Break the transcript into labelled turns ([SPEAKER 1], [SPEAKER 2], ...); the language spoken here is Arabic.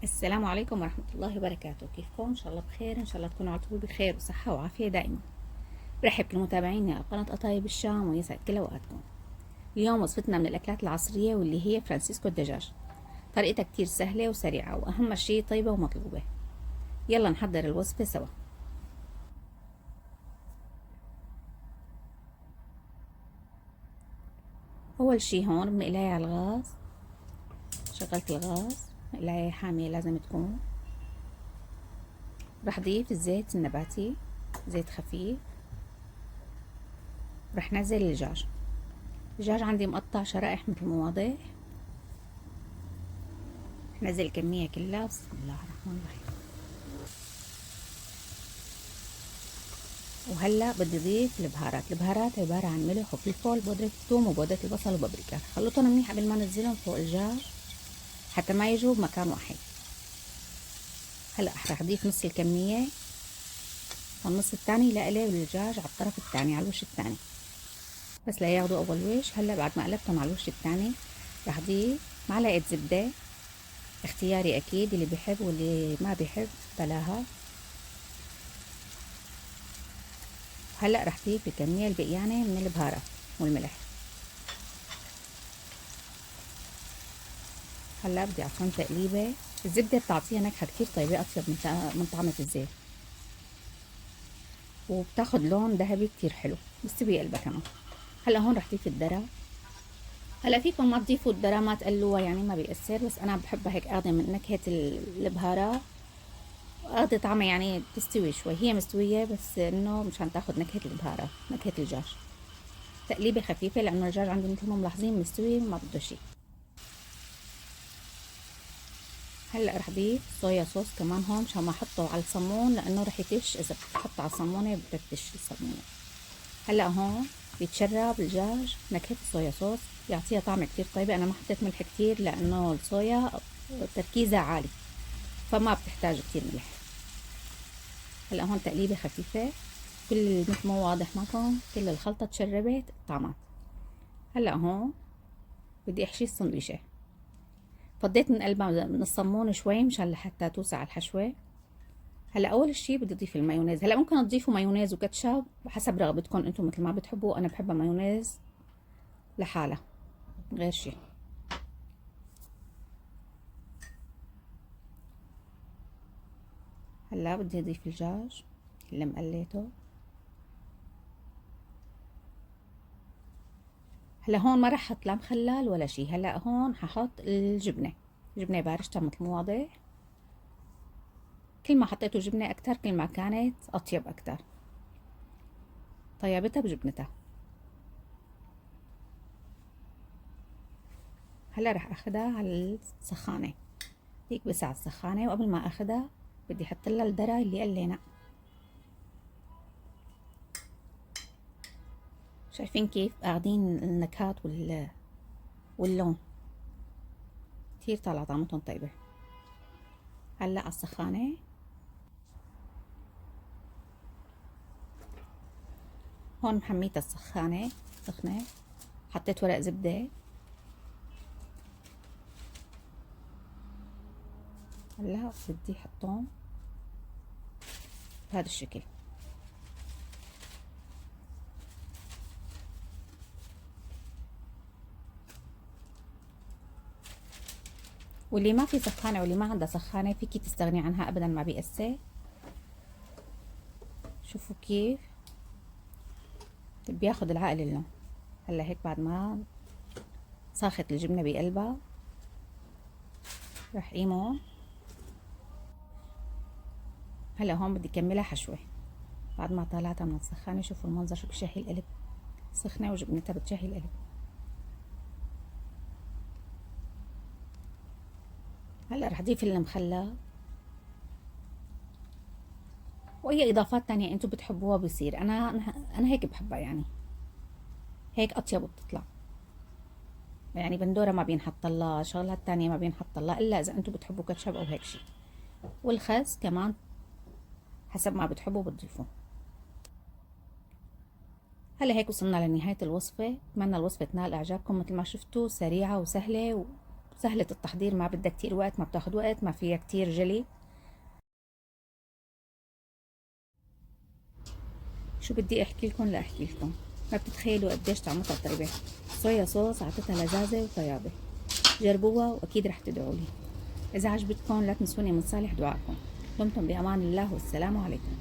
[SPEAKER 1] السلام عليكم ورحمة الله وبركاته. كيفكم؟ إن شاء الله بخير، إن شاء الله تكونوا على طول بخير وصحة وعافية دائما. برحب كل متابعينا على قناة قطايب الشام ويسعد كل أوقاتكم. اليوم وصفتنا من الأكلات العصرية واللي هي فرانسيسكو الدجاج. طريقتها كتير سهلة وسريعة وأهم شي طيبة ومطلوبة. يلا نحضر الوصفة سوا. أول شي هون بنقلاية على الغاز. شغلت الغاز، مقلاية حامية لازم تكون. رح ضيف الزيت النباتي، زيت خفيف. رح نزل الدجاج عندي مقطع شرائح مثل ما واضح. نزل الكمية كلها. بسم الله الرحمن الرحيم. وهلا بدي اضيف البهارات عبارة عن ملح وفلفل، بودرة الثوم وبودرة البصل وبابريكا. خلطهم منيح قبل ما انزلهم فوق الدجاج حتى ما يجوا بمكان واحد. هلا رح اضيف نص الكمية والنص الثاني لإلي والدجاج على الطرف الثاني، على الوش الثاني، بس لياخدوا اول وش. هلا بعد ما قلبتهم على الوش الثاني رح اضيف معلقة زبدة، اختياري اكيد، اللي بيحب واللي ما بيحب بلاها. هلا رح ضيف الكمية البقيانة من البهارات والملح. هلا بدي اعطيهم تقليبه. الزبده بتعطيها نكهه كتير طيبه، اطيب من طعمه الزيت، وبتاخد لون ذهبي كتير حلو. بتستوي قلبها كمان. هلا هون رح ضيف الذرة. هلا فيكم ما تضيفوا الذرة، ما تقلوها يعني ما بيأثر، بس انا بحبها هيك اخذ من نكهه البهارات واخذ طعمها، يعني تستوي شوي. هي مستويه بس انه مشان تاخد نكهه البهارات، نكهه الدجاج. تقليبه خفيفه لانه الدجاج عندي مثل ما ملاحظين مستوي ما بده شيء. هلا رح ضيف صويا صوص كمان هون مشان ما احطه على الصمون، لانه رح يتش اذا بتحطه على الصمونه بتفتش الصمونه. هلا هون بيتشرب الدجاج نكهه الصويا صوص، يعطيها طعم كتير طيبه. انا ما حطيت ملح كتير لانه الصويا تركيزها عالي فما بتحتاج كتير ملح. هلا هون تقليبه خفيفه، كل مثل ما واضح معكم كل الخلطه تشربت الطعمات. هلا هون بدي احشي السندويشه. فضيت من قلبها من الصمون شوي مشان لحتى توسع الحشوه. هلا اول شيء بدي اضيف المايونيز. هلا ممكن تضيفوا مايونيز وكاتشب حسب رغبتكم انتم، مثل ما بتحبوا. انا بحبها مايونيز لحالها غير شيء. هلا بدي اضيف الدجاج اللي مقليته. هلا هون ما رح احط لا مخلل ولا شيء. هلا هون ححط الجبنه، جبنه بارشتها مثل ما واضح. كل ما حطيتوا جبنه اكثر كل ما كانت اطيب اكثر، طيبتها بجبنتها. هلا رح اخدها على السخانه، هيك بس على السخانه. وقبل ما اخدها بدي احط لها الذرة اللي قلينا. شايفين كيف اخدين النكهات واللون كتير طالع طعمتهم طيبة. هلا على السخانة هون محميتها السخانة سخنة. حطيت ورق زبدة. هلا بدي احطهم بهذا الشكل. واللي ما في سخانة واللي ما عندها سخانة فيكي تستغني عنها ابدا، ما بيأثر. شوفوا كيف بياخد العقل اللون. هلا هيك بعد ما صاخت الجبنة بقلبها رح قيمهم. هلا هون بدي كملها حشوة بعد ما طلعتها من السخانة. شوفوا المنظر شو بشهي القلب، سخنة وجبنتها بتشهي القلب. هلا رح اضيف المخلل واي اضافات تانية انتم بتحبوها بصير. انا هيك بحبها، يعني هيك اطيب بتطلع. يعني بندوره ما بينحط لها، شغلات تانية ما بينحط لها الا اذا انتم بتحبوا كاتشب او هيك شيء. والخس كمان حسب ما بتحبوا بتضيفوه. هلا هيك وصلنا لنهاية الوصفة. اتمنى الوصفة تنال اعجابكم. مثل ما شفتوا سريعة وسهلة سهلة التحضير، ما بدها كتير وقت، ما بتاخد وقت، ما فيها كتير جلي. شو بدي احكي لكم لاحكي لكم، ما بتتخيلوا قديش طعمتها طيبة. صويا صوص عطتها لذاذة وطيابة. جربوها واكيد رح تدعوا لي. اذا عجبتكم لا تنسوني من صالح دعائكم. دمتم بامان الله والسلام عليكم.